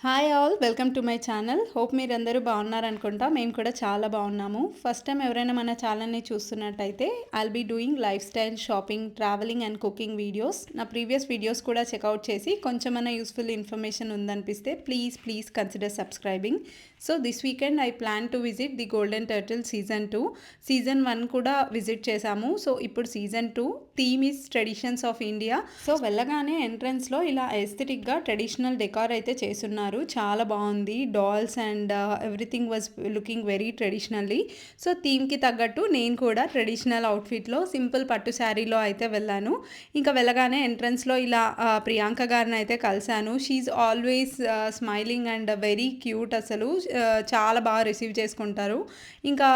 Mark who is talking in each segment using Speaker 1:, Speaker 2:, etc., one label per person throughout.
Speaker 1: Hi all welcome to my channel. Hope మీరందరూ బాగున్నారనుకుంటా. మేము కూడా చాలా బాగున్నాము. ఫస్ట్ టైం ఎవరైనా మన ఛానల్ని చూస్తున్నట్టయితే I'll be doing lifestyle, shopping, travelling and cooking videos. నా ప్రీవియస్ వీడియోస్ కూడా చెక్అవుట్ చేసి కొంచెమన్నా యూస్ఫుల్ ఇన్ఫర్మేషన్ ఉందనిపిస్తే please consider subscribing. So this weekend I plan to visit the Golden Turtle season 2. Season 1 కూడా విజిట్ చేశాము. So ఇప్పుడు season 2 theme is traditions of India. So వెళ్ళగానే ఎంట్రన్స్లో ఇలా ఎస్థెటిక్గా ట్రెడిషనల్ డెకార్ అయితే చేసున్నారు. చాలా బాగుంది. Dolls and everything was looking very traditionally. So థీమ్కి తగ్గట్టు నేను కూడా ట్రెడిషనల్ అవుట్ఫిట్లో సింపుల్ పట్టు శారీలో అయితే వెళ్ళాను. ఇంకా వెళ్ళగానే ఎంట్రన్స్లో ఇలా ప్రియాంక గారిని అయితే కలిశాను. She always smiling and very cute. అసలు చాలా బాగా రిసీవ్ చేసుకుంటారు. ఇంకా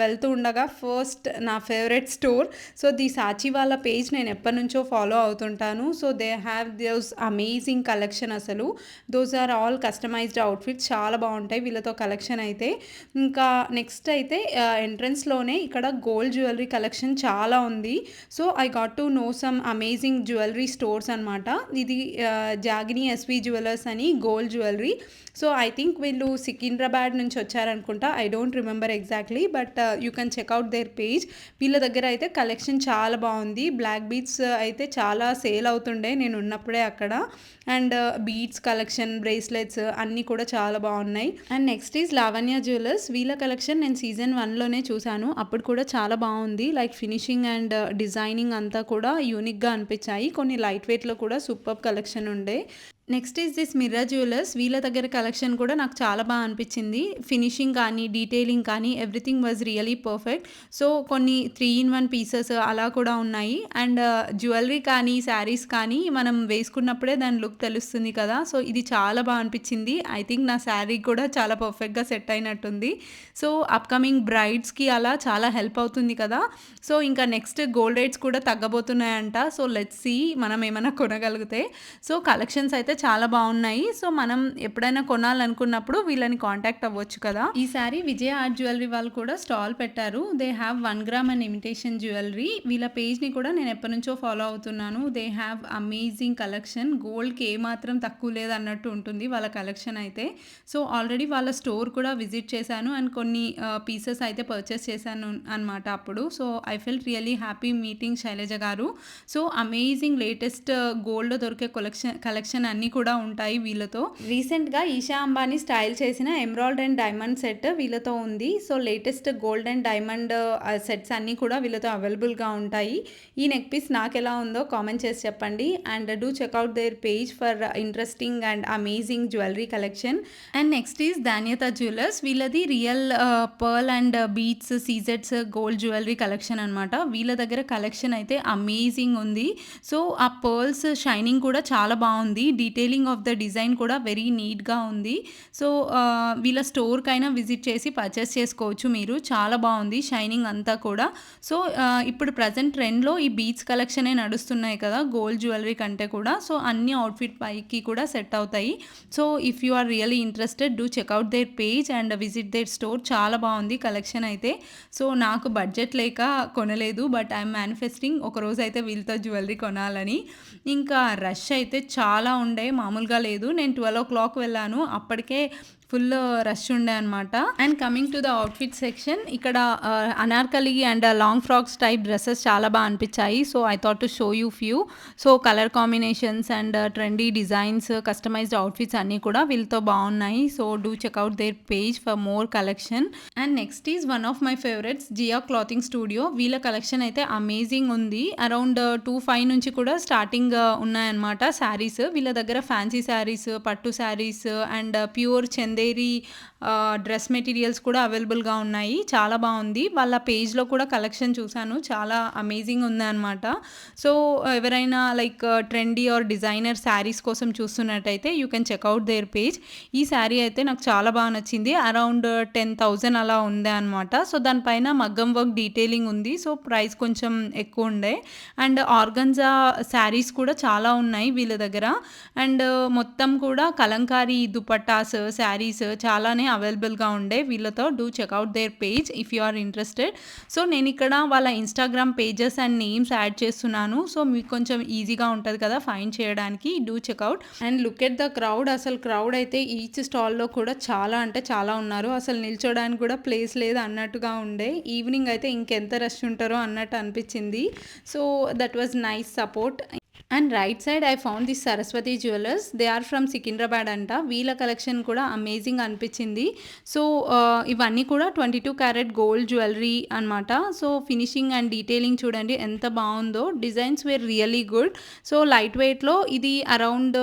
Speaker 1: వెళ్తూ ఉండగా ఫస్ట్ నా favourite store, so the Saachi వాళ్ళ పేజ్ నేను ఎప్పటి నుంచో ఫాలో అవుతుంటాను. So they have those amazing collection. అసలు those are all customised outfits చాలా బాగుంటాయి వీళ్ళతో కలెక్షన్ అయితే. ఇంకా నెక్స్ట్ అయితే ఎంట్రన్స్లోనే ఇక్కడ గోల్డ్ జ్యువెలరీ కలెక్షన్ చాలా ఉంది. So I got to know some amazing jewellery stores అనమాట. ఇది జాగిని ఎస్వి జ్యువెలర్స్ అని gold jewellery. So I think వీళ్ళు సికింద్రాబాద్ నుంచి వచ్చారనుకుంటా. I don't remember exactly, but you can check out their page. వీళ్ళ దగ్గర అయితే కలెక్షన్ చాలా బాగుంది. బ్లాక్ బీడ్స్ అయితే చాలా సేల్ అవుతుండే నేను ఉన్నప్పుడే అక్కడ. అండ్ బీడ్స్ కలెక్షన్, బ్రేస్లెట్స్ అన్నీ కూడా చాలా బాగున్నాయి. And next is Lavanya jewellers. వీళ్ళ కలెక్షన్ నేను సీజన్ 1లోనే చూశాను. అప్పుడు కూడా చాలా బాగుంది. లైక్ ఫినిషింగ్ అండ్ డిజైనింగ్ అంతా కూడా యూనిక్గా అనిపించాయి. కొన్ని లైట్ వెయిట్లో కూడా సూపర్ కలెక్షన్ ఉండే. Next is this మిర్రా jewellers. వీళ్ళ దగ్గర కలెక్షన్ కూడా నాకు చాలా బాగా అనిపించింది. ఫినిషింగ్ కానీ, డీటెయిలింగ్ కానీ everything was really perfect. So కొన్ని 3-in-1 పీసెస్ అలా కూడా ఉన్నాయి. అండ్ జ్యువెలరీ కానీ, శారీస్ కానీ మనం వేసుకున్నప్పుడే దాని లుక్ తెలుస్తుంది కదా. సో ఇది చాలా బాగా అనిపించింది. ఐ థింక్ నా శారీ కూడా చాలా పర్ఫెక్ట్గా సెట్ అయినట్టుంది. సో అప్కమింగ్ బ్రైడ్స్కి అలా చాలా హెల్ప్ అవుతుంది కదా. సో ఇంకా నెక్స్ట్ గోల్డ్ రేట్స్ కూడా తగ్గబోతున్నాయంట. సో లెట్స్ సీ మనం ఏమైనా కొనగలిగితే. సో కలెక్షన్స్ అయితే చాలా బాగున్నాయి. సో మనం ఎప్పుడైనా కొనాలనుకున్నప్పుడు వీళ్ళని కాంటాక్ట్ అవ్వచ్చు కదా. ఈసారి విజయ ఆర్ట్ జ్యువెలరీ వాళ్ళు కూడా స్టాల్ పెట్టారు. They have 1 gram and imitation jewellery. వీళ్ళ పేజ్ని కూడా నేను ఎప్పటి నుంచో ఫాలో అవుతున్నాను. They have amazing collection. గోల్డ్కి ఏమాత్రం తక్కువ లేదు అన్నట్టు ఉంటుంది వాళ్ళ కలెక్షన్ అయితే. సో ఆల్రెడీ వాళ్ళ స్టోర్ కూడా విజిట్ చేశాను అండ్ కొన్ని పీసెస్ అయితే పర్చేస్ చేశాను అనమాట అప్పుడు. So I felt really happy meeting Shailaja garu. So amazing latest గోల్డ్లో దొరికే కలెక్షన్ అన్నీ కూడా ఉంటాయి వీళ్ళతో. రీసెంట్గా ఈషా అంబానీ స్టైల్ చేసిన ఎమరాల్డ్ అండ్ డైమండ్ సెట్ వీళ్ళతో ఉంది. So latest gold and diamond sets అన్నీ కూడా వీళ్ళతో అవైలబుల్గా ఉంటాయి. ఈ నెక్ పీస్ నాకు ఎలా ఉందో కామెంట్ చేసి చెప్పండి. And do check out their page for interesting and amazing jewellery collection. And next is Dhanyata jewellers. వీళ్ళది రియల్ పర్ల్ అండ్ బీడ్స్, సీజెట్స్ గోల్డ్ జ్యువెలరీ కలెక్షన్ అనమాట. వీళ్ళ దగ్గర కలెక్షన్ అయితే అమేజింగ్ ఉంది. సో ఆ పర్ల్స్ షైనింగ్ కూడా చాలా బాగుంది. డీటెయిలింగ్ ఆఫ్ ద డిజైన్ కూడా వెరీ నీట్గా ఉంది. సో వీళ్ళ స్టోర్కైనా విజిట్ చేసి పర్చేస్ చేసుకోవచ్చు మీరు. చాలా బాగుంది షైనింగ్ అంతా కూడా. సో ఇప్పుడు ప్రజెంట్ ట్రెండ్లో ఈ బీడ్స్ కలెక్షనే నడుస్తున్నాయి కదా గోల్డ్ జ్యువెలరీ కంటే కూడా. సో అన్ని అవుట్ఫిట్ పైకి కూడా సెట్ అవుతాయి. So if you are really interested do check out their page and visit their store. చాలా బాగుంది కలెక్షన్ అయితే. సో నాకు బడ్జెట్ లేక కొనలేదు, బట్ ఐఎమ్ మేనిఫెస్టింగ్ ఒకరోజు అయితే వీళ్ళతో జ్యువెలరీ కొనాలని. ఇంకా రష్ అయితే చాలా ఉండే, మామూలుగా లేదు. నేను 12 o'clock వెళ్ళాను, అప్పటికే ఫుల్ రష్ ఉండే అనమాట. And coming to the outfit section, ఇక్కడ anarkali and long frocks type dresses చాలా బాగా అనిపించాయి. So I thought to show you few. So colour combinations and trendy designs, customised outfits అన్నీ కూడా వీళ్ళతో బాగున్నాయి. So do check out their page for more collection. And next is one of my favourites, Jia clothing studio. వీళ్ళ collection అయితే amazing ఉంది. Around 2,500 నుంచి కూడా starting ఉన్నాయన్నమాట శారీస్. వీళ్ళ దగ్గర ఫ్యాన్సీ శారీస్, పట్టు saris and pure Chanderi dress materials కూడా అవైలబుల్గా ఉన్నాయి. చాలా బాగుంది. వాళ్ళ పేజ్లో కూడా కలెక్షన్ చూశాను, చాలా అమేజింగ్ ఉందన్నమాట. సో ఎవరైనా like trendy or designer saris కోసం చూస్తున్నట్టయితే you can check out their page. ఈ శారీ అయితే నాకు చాలా బాగా నచ్చింది. అరౌండ్ 10,000 అలా ఉండే అనమాట. సో దానిపైన మగ్గం వర్క్ డీటెయిలింగ్ ఉంది. సో ప్రైస్ కొంచెం ఎక్కువ ఉండే. అండ్ ఆర్గన్జా శారీస్ కూడా చాలా ఉన్నాయి వీళ్ళ దగ్గర. అండ్ మొత్తం కూడా కలంకారీ దుపట్టాస్, శారీస్ శారీస్ చాలానే అవైలబుల్గా ఉండే వీళ్ళతో. Do check out their page if you are interested. So నేను ఇక్కడ వాళ్ళ Instagram pages and names add చేస్తున్నాను. సో మీకు కొంచెం ఈజీగా ఉంటుంది కదా ఫైండ్ చేయడానికి. Do check out and look at the crowd. అసలు క్రౌడ్ అయితే ఈచ్ స్టాల్లో కూడా చాలా అంటే చాలా ఉన్నారు. అసలు నిల్చోడానికి కూడా ప్లేస్ లేదు అన్నట్టుగా ఉండే. ఈవినింగ్ అయితే ఇంకెంత రష్ ఉంటారో అన్నట్టు అనిపించింది. So that was nice support. And right side I found this Saraswati jewellers. They are from Secunderabad అంట. వీళ్ళ కలెక్షన్ కూడా అమేజింగ్ అనిపించింది. సో ఇవన్నీ కూడా 22 క్యారెట్ గోల్డ్ జ్యువెలరీ అనమాట. సో ఫినిషింగ్ అండ్ డీటెయిలింగ్ చూడండి ఎంత బాగుందో. Designs were really good. So light వెయిట్లో ఇది అరౌండ్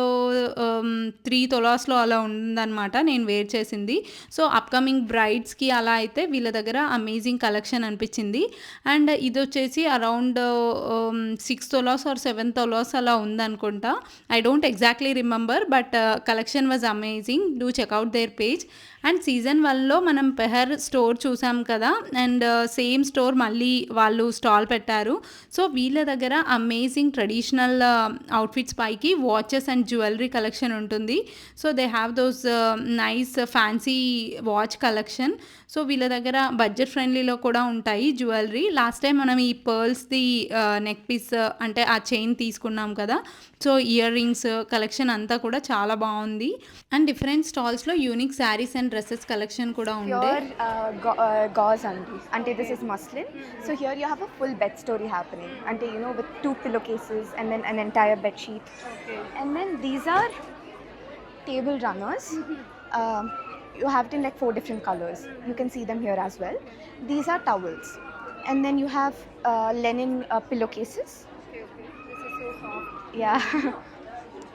Speaker 1: 3 తొలాస్లో అలా ఉందన్నమాట నేను వేర్ చేసింది. సో అప్కమింగ్ బ్రైడ్స్కి అలా అయితే వీళ్ళ దగ్గర అమేజింగ్ కలెక్షన్ అనిపించింది. అండ్ ఇది వచ్చేసి అరౌండ్ 6 తొలాస్ ఆర్ 7 తొలాస్ అలా ఉందనుకుంటా. I don't exactly remember but collection was amazing. Do check out their page. And season 1లో మనం పెహర్ స్టోర్ చూసాం కదా, అండ్ సేమ్ స్టోర్ మళ్ళీ వాళ్ళు స్టాల్ పెట్టారు. సో వీళ్ళ దగ్గర అమేజింగ్ ట్రెడిషనల్ అవుట్ఫిట్స్ పైకి వాచెస్ అండ్ జ్యువెలరీ కలెక్షన్ ఉంటుంది. So they have those nice fancy watch collection. So వీళ్ళ దగ్గర బడ్జెట్ ఫ్రెండ్లీలో కూడా ఉంటాయి జ్యువెలరీ. లాస్ట్ టైం మనం ఈ పర్ల్స్ది నెక్ పీస్ అంటే ఆ చైన్ తీసుకున్నాం కదా. సో ఇయర్ రింగ్స్ కలెక్షన్ అంతా కూడా చాలా బాగుంది. అండ్ డిఫరెంట్ స్టాల్స్లో unique saris and dresses collection కూడా ఉండే.
Speaker 2: Gauze ante this is muslin. So here you have a full bed story happening ante with 2 pillowcases and then an entire bed sheet. Okay. And then these are table runners. You have it in like 4 different colors. You can see them here as well. These are towels. And then you have linen pillowcases. Okay. This is so soft. Yeah.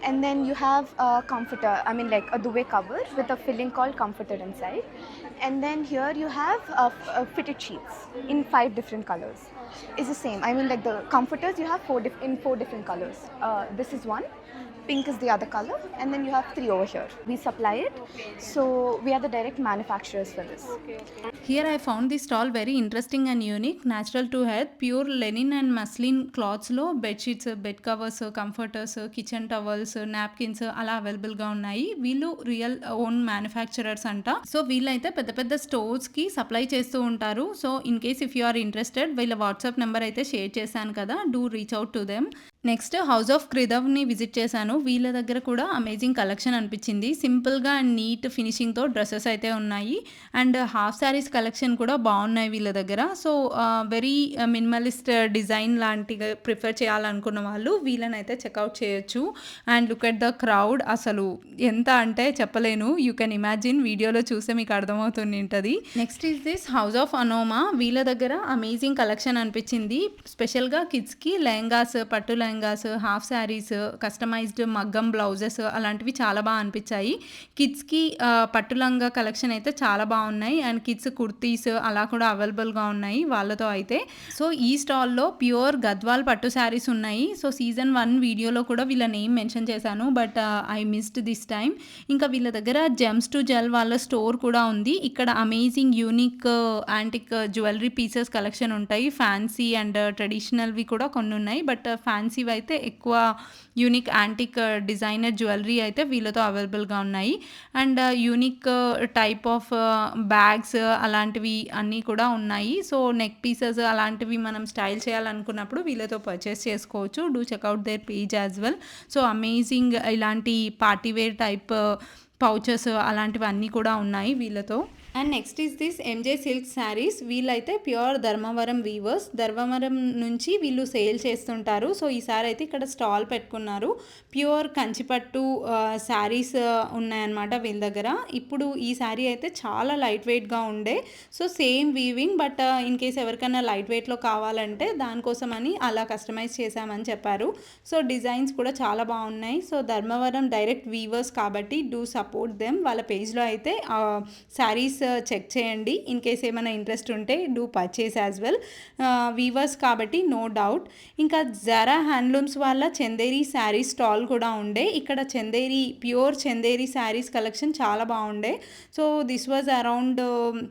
Speaker 2: And then you have a comforter, like a duvet cover with a filling called comforter inside. And then here you have fitted sheets in 5 different colors. It's the same. Like the comforters you have 4 different colors. This is one. Pink is the other color, and then you have 3 over here. We supply it, so we are the direct manufacturers for this.
Speaker 1: Here I found this stall very interesting and unique. Natural to health, pure linen and muslin cloths లో bed sheets, bed covers, comforters, kitchen towels, napkins అలా available గా ఉన్నాయి. వీళ్ళు real own manufacturers అంట. So వీళ్ళైతే పెద్ద పెద్ద stores కి సప్లై చేస్తూ ఉంటారు. So in case if you are interested వీళ్ళ వాట్సాప్ నెంబర్ అయితే షేర్ చేశాను కదా, do reach out to them. Next house of క్రిదవ్ని విజిట్ చేశాను. వీళ్ళ దగ్గర కూడా అమేజింగ్ కలెక్షన్ అనిపించింది. సింపుల్గా అండ్ నీట్ ఫినిషింగ్తో డ్రెస్సెస్ అయితే ఉన్నాయి. అండ్ హాఫ్ శారీస్ కలెక్షన్ కూడా బాగున్నాయి వీళ్ళ దగ్గర. సో వెరీ మినిమలిస్ట్ డిజైన్ లాంటిగా ప్రిఫర్ చేయాలనుకున్న వాళ్ళు వీళ్ళని అయితే చెక్అవుట్ చేయొచ్చు. And look at the crowd. అసలు ఎంత అంటే చెప్పలేను. యూ కెన్ ఇమాజిన్, వీడియోలో చూస్తే మీకు అర్థమవుతుంది ఉంటుంది. Next is this house of Anoma. వీళ్ళ దగ్గర అమేజింగ్ కలెక్షన్ అనిపించింది. స్పెషల్గా కిడ్స్కి లెహంగాస్, పట్టు లెహంగాస్, హాఫ్ శారీస్, కస్టమైజ్డ్ మగ్గం బ్లౌజెస్ అలాంటివి చాలా బాగా అనిపించాయి. కిడ్స్కి పట్టు లంగా కలెక్షన్ అయితే చాలా బాగున్నాయి. అండ్ కిడ్స్ కుర్తీస్ అలా కూడా అవైలబుల్గా ఉన్నాయి వాళ్ళతో అయితే. సో ఈ స్టాల్లో ప్యూర్ గద్వాల్ పట్టు శారీస్ ఉన్నాయి. సో సీజన్ 1 వీడియోలో కూడా వీళ్ళ నేమ్ మెన్షన్ చేశాను, but I missed this time. ఇంకా వీళ్ళ దగ్గర జెమ్స్ టు జెల్ వాళ్ళ స్టోర్ కూడా ఉంది. ఇక్కడ amazing unique antique jewellery pieces collection ఉంటాయి. ఫ్యాన్సీ అండ్ ట్రెడిషనల్వి కూడా కొన్ని ఉన్నాయి, బట్ ఫ్యాన్సీ అయితే ఎక్కువ యూనిక్ యాంటిక్ డిజైనర్ జ్యువెలరీ అయితే వీళ్ళతో అవైలబుల్గా ఉన్నాయి. And unique type of bags అలాంటివి అన్నీ కూడా ఉన్నాయి. సో నెక్ పీసెస్ అలాంటివి మనం స్టైల్ చేయాలనుకున్నప్పుడు వీళ్ళతో పర్చేస్ చేసుకోవచ్చు. Do check out their page as well. So amazing ఇలాంటి పార్టీవేర్ టైప్ పౌచెస్ అలాంటివన్నీ కూడా ఉన్నాయి వీళ్ళతో. And next is this MJ silk saris. వీళ్ళైతే ప్యూర్ ధర్మవరం వీవర్స్. ధర్మవరం నుంచి వీళ్ళు సేల్ చేస్తుంటారు. సో ఈసారి అయితే ఇక్కడ స్టాల్ పెట్టుకున్నారు. ప్యూర్ కంచిపట్టు శారీస్ ఉన్నాయన్నమాట వీళ్ళ దగ్గర. ఇప్పుడు ఈ శారీ అయితే చాలా లైట్ వెయిట్గా ఉండే. So same weaving, but in case ఎవరికైనా లైట్ వెయిట్లో కావాలంటే దానికోసమని అలా కస్టమైజ్ చేశామని చెప్పారు. సో డిజైన్స్ కూడా చాలా బాగున్నాయి. సో ధర్మవరం డైరెక్ట్ వీవర్స్ కాబట్టి డూ సపోర్ట్ దెమ్. వాళ్ళ పేజ్లో అయితే శారీస్ చెక్ చేయండి. ఇన్ కేస్ ఏమైనా ఇంట్రెస్ట్ ఉంటే do purchase as well. Weavers కాబట్టి నో డౌట్. ఇంకా జరా హ్యాండ్లూమ్స్ వాళ్ళ చందేరి శారీస్ స్టాల్ కూడా ఉండే. ఇక్కడ చందేరి ప్యూర్ చందేరి శారీస్ కలెక్షన్ చాలా బాగుండే. సో దిస్ వాజ్ అరౌండ్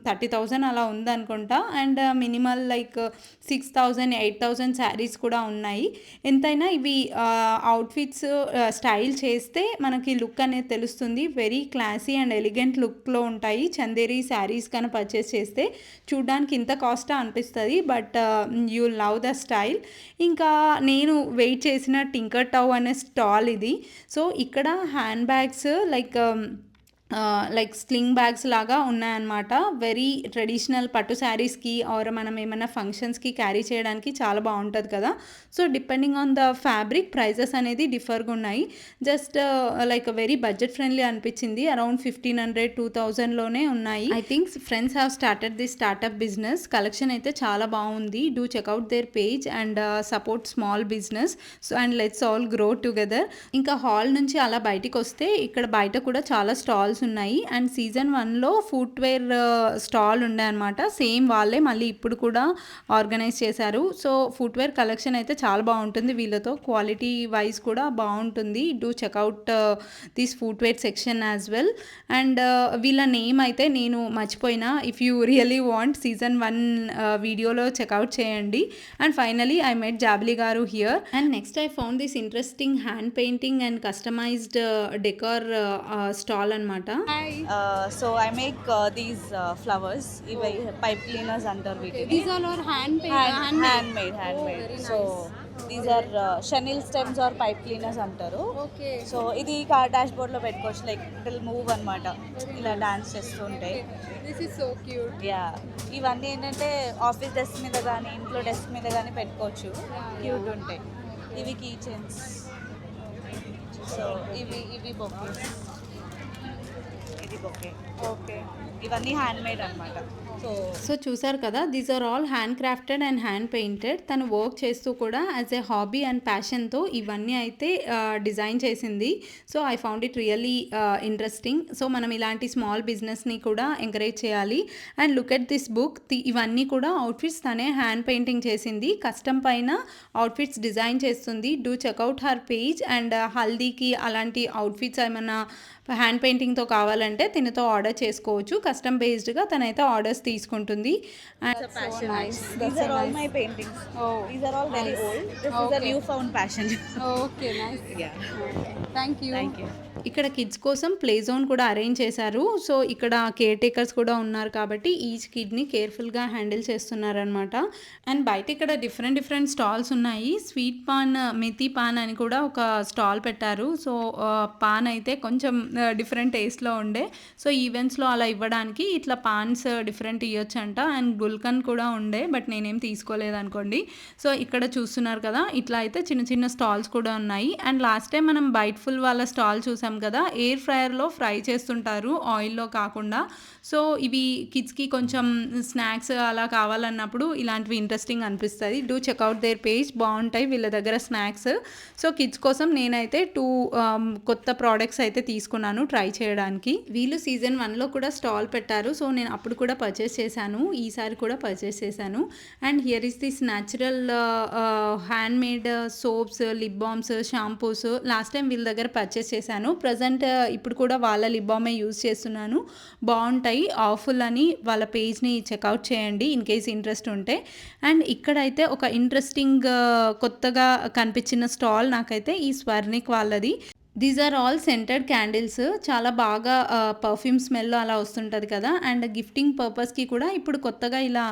Speaker 1: 30,000 అలా ఉందనుకుంటా. అండ్ మినిమల్ లైక్ 6,000 8,000 శారీస్ కూడా ఉన్నాయి. ఎంతైనా ఇవి అవుట్ఫిట్స్ స్టైల్ చేస్తే మనకి లుక్ అనేది తెలుస్తుంది. వెరీ క్లాసీ అండ్ ఎలిగెంట్ లుక్లో ఉంటాయి చందేరి శారీస్ కన్నా పర్చేస్ చేస్తే. చూడ్డానికి ఇంత కాస్టా అనిపిస్తుంది, but you love the style. ఇంకా నేను వెయిట్ చేసిన టింకర్ టౌ అనే స్టాల్ ఇది. సో ఇక్కడ hand bags like sling bags లాగా ఉన్నాయన్నమాట. వెరీ ట్రెడిషనల్ పట్టు శారీస్కి ఆర్ మనం ఏమైనా ఫంక్షన్స్కి క్యారీ చేయడానికి చాలా బాగుంటుంది కదా. So depending on the fabric prices అనేది డిఫర్గా ఉన్నాయి. Just like very budget friendly అనిపించింది. అరౌండ్ 1,500-2,000లోనే ఉన్నాయి. I think friends have started the startup business. Collection అయితే చాలా బాగుంది. Do check out their page and support small business. So and let's all grow together. ఇంకా హాల్ నుంచి అలా బయటికి వస్తే ఇక్కడ బయట కూడా చాలా స్టాల్స్ ఉన్నాయి. అండ్ సీజన్ 1లో ఫుట్వేర్ స్టాల్ ఉండే అనమాట. సేమ్ వాళ్ళే మళ్ళీ ఇప్పుడు కూడా ఆర్గనైజ్ చేశారు. సో ఫుట్వేర్ కలెక్షన్ అయితే చాలా బాగుంటుంది వీళ్ళతో. క్వాలిటీ వైజ్ కూడా బాగుంటుంది. Do check out this footwear section as well. And వీళ్ళ నేమ్ అయితే నేను మర్చిపోయినా. If you really want season 1 వీడియోలో చెక్అవుట్ చేయండి. అండ్ ఫైనలీ ఐ మెట్ జాబ్లీ గారు here. And next I found this interesting hand painting and customised decor stall అనమాట.
Speaker 3: So I make these flowers, ivi pipe cleaners under వీటిని.
Speaker 4: These all are
Speaker 3: handmade.
Speaker 4: very
Speaker 3: So these are chenille stems or pipe cleaners అంటారు.
Speaker 4: Okay.
Speaker 3: So ఇది car dash board లో పెట్టుకోవచ్చు. Like it will move అన్నమాట. ఇలా dance చేస్తుంటే.
Speaker 4: This is so cute.
Speaker 3: Yeah, ఇవన్నీ ఏంటంటే ఆఫీస్ డెస్క్ మీద కానీ ఇంట్లో డెస్క్ మీద కానీ పెట్టుకోవచ్చు. క్యూట్ ఉంటాయి. ఇవి కీ చైన్స్. సో ఇవి బొకేస్. ఇది బొకే.
Speaker 4: Okay.
Speaker 3: ఇవన్నీ హ్యాండ్ మేడ్ అనమాట.
Speaker 1: సో చూసారు కదా, these are all hand crafted and hand painted. తను వర్క్ చేస్తూ కూడా యాజ్ ఏ హాబీ అండ్ ప్యాషన్తో ఇవన్నీ అయితే డిజైన్ చేసింది. So I found it really interesting. So మనం ఇలాంటి స్మాల్ బిజినెస్ని కూడా ఎంకరేజ్ చేయాలి. And look at this book. ఇవన్నీ కూడా అవుట్ఫిట్స్ తనే హ్యాండ్ పెయింటింగ్ చేసింది. కస్టమ్ పైన అవుట్ఫిట్స్ డిజైన్ చేస్తుంది. Do check out her page. And హల్దీకి అలాంటి అవుట్ఫిట్స్ ఏమైనా హ్యాండ్ పెయింటింగ్తో కావాలంటే తినతో ఆర్డర్ చేసుకోవచ్చు. కస్టమ్ బేస్డ్గా తనైతే ఆర్డర్స్ తీసుకుంటుంది.
Speaker 3: It's a passion. These are all my paintings.
Speaker 4: Oh,
Speaker 3: These are all very old. This is a
Speaker 4: Okay.
Speaker 3: newfound passion.
Speaker 4: Okay, nice.
Speaker 3: Yeah.
Speaker 4: Thank you.
Speaker 3: Thank you.
Speaker 1: ఇక్కడ kids కోసం play zone కూడా arrange చేశారు. So ఇక్కడ care takers కూడా ఉన్నారు కాబట్టి each కిడ్ని కేర్ఫుల్గా handle చేస్తున్నారనమాట. అండ్ బయట ఇక్కడ డిఫరెంట్ స్టాల్స్ ఉన్నాయి. స్వీట్ పాన్, మెథీ పాన్ అని కూడా ఒక స్టాల్ పెట్టారు. సో పాన్ అయితే కొంచెం డిఫరెంట్ టేస్ట్లో ఉండే. సో ఈవెంట్స్లో అలా ఇవ్వడానికి ఇట్లా పాన్స్ డిఫరెంట్ ఇవ్వచ్చు అంట. అండ్ గుల్కన్ కూడా ఉండే, బట్ నేనేం తీసుకోలేదు అనుకోండి. సో ఇక్కడ చూస్తున్నారు కదా, ఇట్లా అయితే చిన్న స్టాల్స్ కూడా ఉన్నాయి. అండ్ లాస్ట్ టైం మనం బైట్ ఫుల్ వాళ్ళ స్టాల్ చూసాం కదా, ఎయిర్ ఫ్రైయర్లో ఫ్రై చేస్తుంటారు, ఆయిల్లో కాకుండా. సో ఇవి కిడ్స్కి కొంచెం స్నాక్స్ అలా కావాలన్నప్పుడు ఇలాంటివి ఇంట్రెస్టింగ్ అనిపిస్తుంది. Do check out their page. బాగుంటాయి వీళ్ళ దగ్గర స్నాక్స్. సో కిడ్స్ కోసం నేనైతే 2 కొత్త ప్రోడక్ట్స్ అయితే తీసుకున్నాను ట్రై చేయడానికి. వీళ్ళు సీజన్ 1లో కూడా స్టాల్ పెట్టారు. సో నేను అప్పుడు కూడా పర్చేస్ చేశాను, ఈసారి కూడా పర్చేస్ చేశాను. And here is this natural hand made soaps, lip balms, shampoos. Last time వీళ్ళ దగ్గర పర్చేస్ చేశాను. ప్రజెంట్ ఇప్పుడు కూడా వాళ్ళ లిప్ బామే యూజ్ చేస్తున్నాను. బాగుంటాయి. ఆఫుల్ అని వాళ్ళ పేజ్ని చెక్అవుట్ చేయండి ఇన్ కేస్ ఇంట్రెస్ట్ ఉంటే. అండ్ ఇక్కడైతే ఒక ఇంట్రెస్టింగ్ కొత్తగా కనిపించిన స్టాల్ నాకైతే ఈ స్వర్ణిక్ వాళ్ళది. These are all scented candles. చాలా బాగా పర్ఫ్యూమ్ స్మెల్ అలా వస్తుంటుంది కదా. అండ్ గిఫ్టింగ్ పర్పస్కి కూడా ఇప్పుడు కొత్తగా ఇలా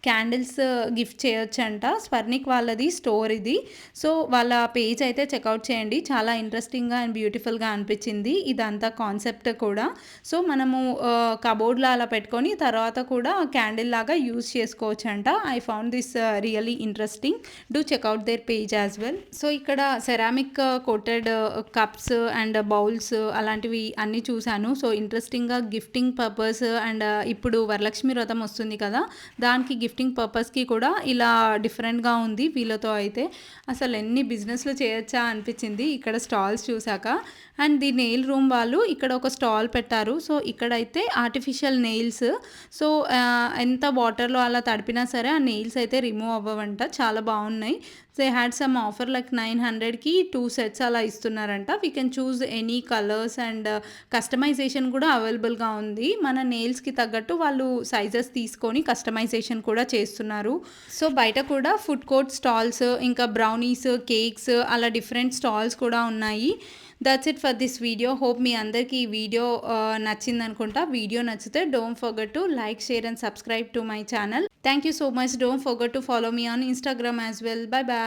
Speaker 1: క్యాండిల్స్ గిఫ్ట్ చేయొచ్చంట. స్వర్ణిక్ వాళ్ళది స్టోర్ ఇది. సో వాళ్ళ పేజ్ అయితే చెక్అవుట్ చేయండి. చాలా ఇంట్రెస్టింగ్గా అండ్ బ్యూటిఫుల్గా అనిపించింది ఇదంతా కాన్సెప్ట్ కూడా. సో మనము కబోర్డ్లో అలా పెట్టుకొని తర్వాత కూడా క్యాండిల్ లాగా యూజ్ చేసుకోవచ్చంట. I found this really interesting. Do check out their page as well. So ఇక్కడ ceramic coated cups, and bowls అలాంటివి అన్నీ చూశాను. సో ఇంట్రెస్టింగ్గా గిఫ్టింగ్ పర్పస్ అండ్ ఇప్పుడు వరలక్ష్మి వ్రతం వస్తుంది కదా, దానికి గిఫ్టింగ్ పర్పస్కి కూడా ఇలా డిఫరెంట్గా ఉంది వీళ్ళతో అయితే. అసలు ఎన్ని బిజినెస్లు చేయొచ్చా అనిపించింది ఇక్కడ స్టాల్స్ చూశాక. అండ్ ది నెయిల్ రూమ్ వాళ్ళు ఇక్కడ ఒక స్టాల్ పెట్టారు. సో ఇక్కడైతే ఆర్టిఫిషియల్ నెయిల్స్, సో ఎంత వాటర్లో అలా తడిపినా సరే ఆ నెయిల్స్ అయితే రిమూవ్ అవ్వవంట. చాలా బాగున్నాయి. They had some offer like 900కి 2 సెట్స్ అలా ఇస్తున్నారంట. We can choose any colours and customisation కూడా అవైలబుల్గా ఉంది. మన నెయిల్స్కి తగ్గట్టు వాళ్ళు సైజెస్ తీసుకొని కస్టమైజేషన్ కూడా చేస్తున్నారు. సో బయట కూడా ఫుడ్ కోర్ట్ స్టాల్స్, ఇంకా బ్రౌనీస్, కేక్స్ అలా డిఫరెంట్ స్టాల్స్ కూడా ఉన్నాయి. That's it for this video. Hope మీ అందరికీ ఈ వీడియో నచ్చింది అనుకుంటా. వీడియో నచ్చితే don't forget to like, share and subscribe to my channel. Thank you so much. Don't forget to follow me on Instagram as well. Bye bye.